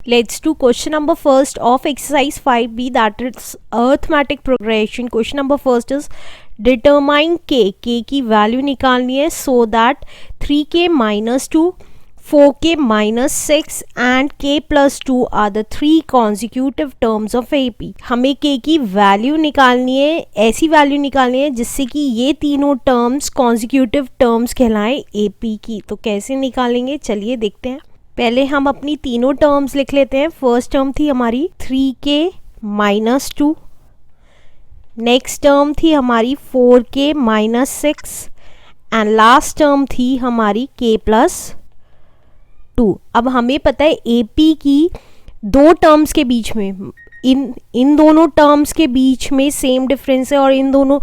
Let's do question number first of exercise 5b, that is arithmetic progression. Question number first is determine k की value निकालनी है so that 3k minus 2, 4k minus 6 and k plus 2 are the three consecutive terms of AP. हमें k की value निकालनी है, ऐसी value निकालनी है जिससे कि ये तीनों टर्म्स consecutive terms कहलाएं AP की. तो कैसे निकालेंगे चलिए देखते हैं. पहले हम अपनी तीनों टर्म्स लिख लेते हैं. फर्स्ट टर्म थी हमारी 3k माइनस 2, नेक्स्ट टर्म थी हमारी 4k minus 6 and last term थी हमारी k प्लस 2. अब हमें पता है AP की दो टर्म्स के बीच में इन दोनों टर्म्स के बीच में सेम डिफरेंस है और इन दोनों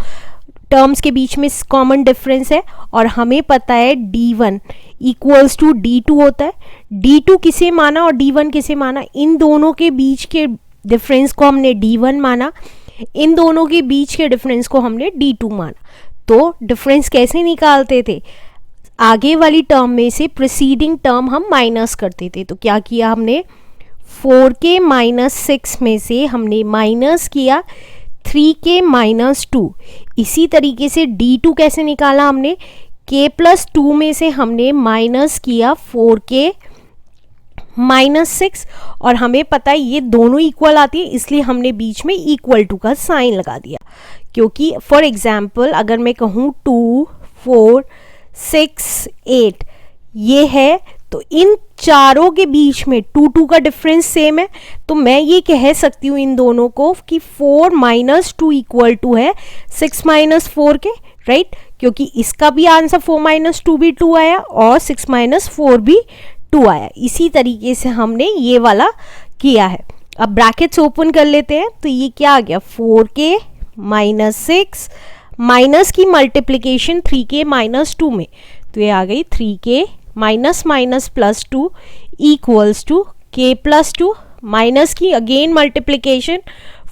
टर्म्स के बीच में कॉमन डिफरेंस है और हमें पता है D1 इक्वल्स टू D2 होता है. D2 किसे माना और D1 किसे माना? इन दोनों के बीच के डिफरेंस को हमने D1 माना, इन दोनों के बीच के डिफरेंस को हमने D2 माना. तो डिफरेंस कैसे निकालते थे? आगे वाली टर्म में से प्रीसीडिंग टर्म हम माइनस करते थे. तो क्या किया हमने? 4k माइनस 6 में से हमने माइनस किया 3k माइनस 2. इसी तरीके से D2 कैसे निकाला हमने? k प्लस 2 में से हमने माइनस किया 4k माइनस 6 और हमें पता है ये दोनों इक्वल आती है इसलिए हमने बीच में इक्वल टू का साइन लगा दिया. क्योंकि फॉर एग्जाम्पल अगर मैं कहूँ 2, 4, 6, 8 ये है तो इन चारों के बीच में 2 का डिफरेंस सेम है. तो मैं ये कह सकती हूँ इन दोनों को कि 4 माइनस 2 इक्वल टू है 6 माइनस 4 के, राइट? क्योंकि इसका भी आंसर 4 माइनस 2 भी 2 आया और 6 माइनस 4 भी 2 आया. इसी तरीके से हमने ये वाला किया है. अब ब्रैकेट्स ओपन कर लेते हैं. तो ये क्या आ गया? 4k माइनस 6 माइनस की मल्टीप्लीकेशन 3k माइनस 2 में, तो ये आ गई 3k minus minus plus 2 equals to k plus 2 minus की अगेन मल्टीप्लीकेशन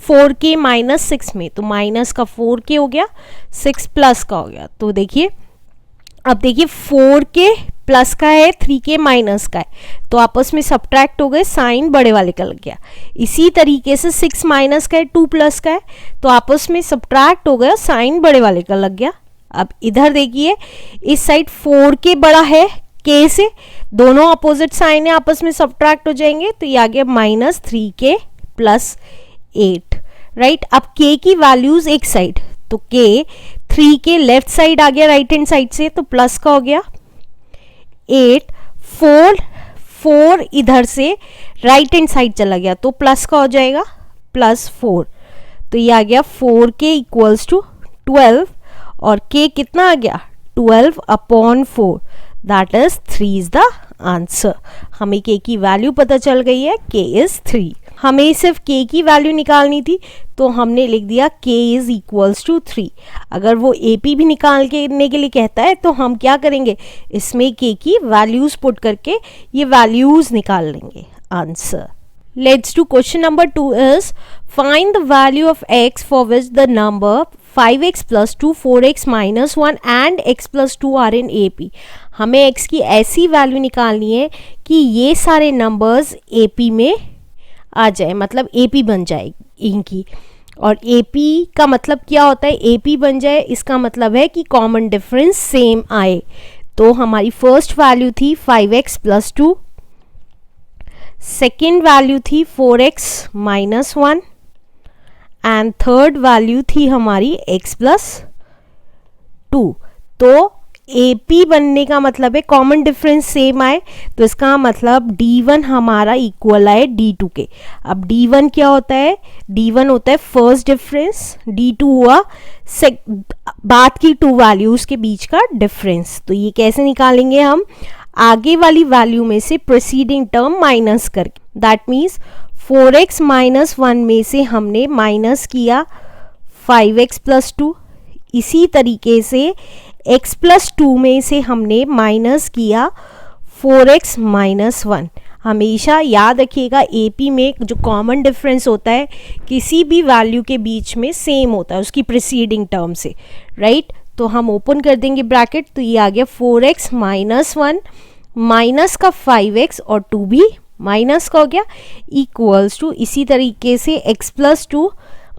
4k माइनस 6 में, तो माइनस का 4k हो गया 6 प्लस का हो गया. तो देखिए अब देखिए 4k प्लस का है 3k माइनस का है तो आपस में सब्ट्रैक्ट हो गए, साइन बड़े वाले का लग गया. इसी तरीके से 6 माइनस का है 2 प्लस का है तो आपस में सब्ट्रैक्ट हो गया, साइन बड़े वाले का लग गया. अब इधर देखिए इस साइड 4k बड़ा है k से, दोनों अपोजिट साइन है आपस में सब्ट्रैक्ट हो जाएंगे तो ये आ गया माइनस 3k प्लस 8, राइट? अब k की वैल्यूज एक साइड, तो k 3k लेफ्ट साइड आ गया राइट हैंड साइड से तो प्लस का हो गया 8, 4 इधर से राइट हैंड साइड चला गया तो प्लस का हो जाएगा प्लस 4. तो ये आ गया 4k इक्वल्स टू 12 और k कितना आ गया? 12 upon 4, that is 3 is the answer. हमें k की वैल्यू पता चल गई है, k इज 3. हमें सिर्फ k की वैल्यू निकालनी थी तो हमने लिख दिया k इज इक्वल्स टू 3. अगर वो AP भी निकालने के लिए कहता है तो हम क्या करेंगे? इसमें k की वैल्यूज पुट करके ये वैल्यूज निकाल लेंगे. Answer. Let's do question number 2 is find the value of x for which the number 5x plus 2, 4x minus 1 and x plus 2 are in AP. हमें x की ऐसी वैल्यू निकालनी है कि ये सारे नंबर्स AP में आ जाए, मतलब AP बन जाए इनकी. और AP का मतलब क्या होता है? AP बन जाए इसका मतलब है कि कॉमन डिफरेंस सेम आए. तो हमारी फर्स्ट वैल्यू थी 5x प्लस 2, सेकेंड वैल्यू थी 4x minus 1 and third value थी हमारी x प्लस 2. तो AP बनने का मतलब है कॉमन डिफरेंस सेम आए, तो इसका मतलब D1 हमारा इक्वल आए D2 के. अब D1 क्या होता है? D1 होता है फर्स्ट डिफरेंस, D2 हुआ बाद की टू वैल्यूज के बीच का डिफरेंस. तो ये कैसे निकालेंगे हम? आगे वाली वैल्यू में से प्रीसीडिंग टर्म माइनस करके, दैट मीन्स 4x माइनस 1 में से हमने माइनस किया 5x प्लस 2. इसी तरीके से x प्लस 2 में से हमने माइनस किया 4x माइनस 1. हमेशा याद रखिएगा AP में जो कॉमन डिफरेंस होता है किसी भी वैल्यू के बीच में सेम होता है उसकी प्रीसीडिंग टर्म से, राइट? तो हम ओपन कर देंगे ब्रैकेट, तो ये आ गया 4x माइनस 1 माइनस का 5x और 2 भी माइनस का हो गया इक्वल्स टू इसी तरीके से x प्लस 2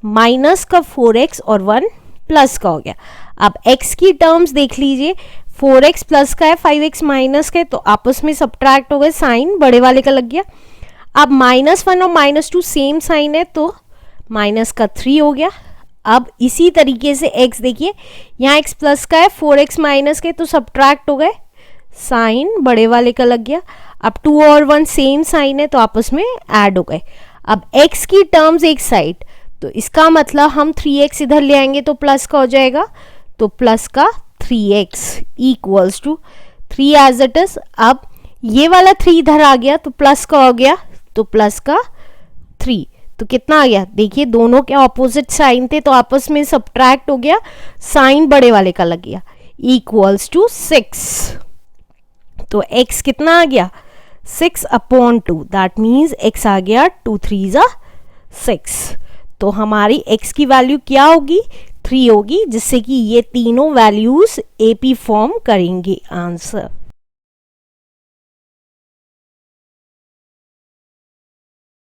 माइनस का 4x और 1 प्लस का हो गया। अब x की टर्म्स देख लीजिए, 4x प्लस का है 5x माइनस का है, तो आपस में सब्ट्रैक्ट हो गए, साइन बड़े वाले का लग गया। अब -1 और -2 सेम साइन है तो माइनस का 3 हो गया। अब इसी तरीके से x देखिए, यहाँ x प्लस का है 4x माइनस के तो सब्ट्रैक्ट हो गए, साइन बड़े वाले का लग गया। अब 2 और 1 सेम साइन है तो आपस में ऐड हो गए। अब x की टर्म्स एक साइड, तो इसका मतलब हम 3x इधर ले आएंगे तो प्लस का हो जाएगा, तो प्लस का 3x equals to 3 as it is. अब ये वाला 3 इधर आ गया तो प्लस का हो गया, तो प्लस का 3, तो कितना आ गया देखिए, दोनों के ऑपोजिट साइन थे तो आपस में सब्ट्रैक्ट हो गया, साइन बड़े वाले का लग गया, इक्वल्स टू 6। तो x कितना आ गया 6/2, दैट मीन्स x आ गया 2 3 6। तो हमारी x की वैल्यू क्या होगी 3 होगी, जिससे कि ये तीनों वैल्यूज AP फॉर्म करेंगे आंसर।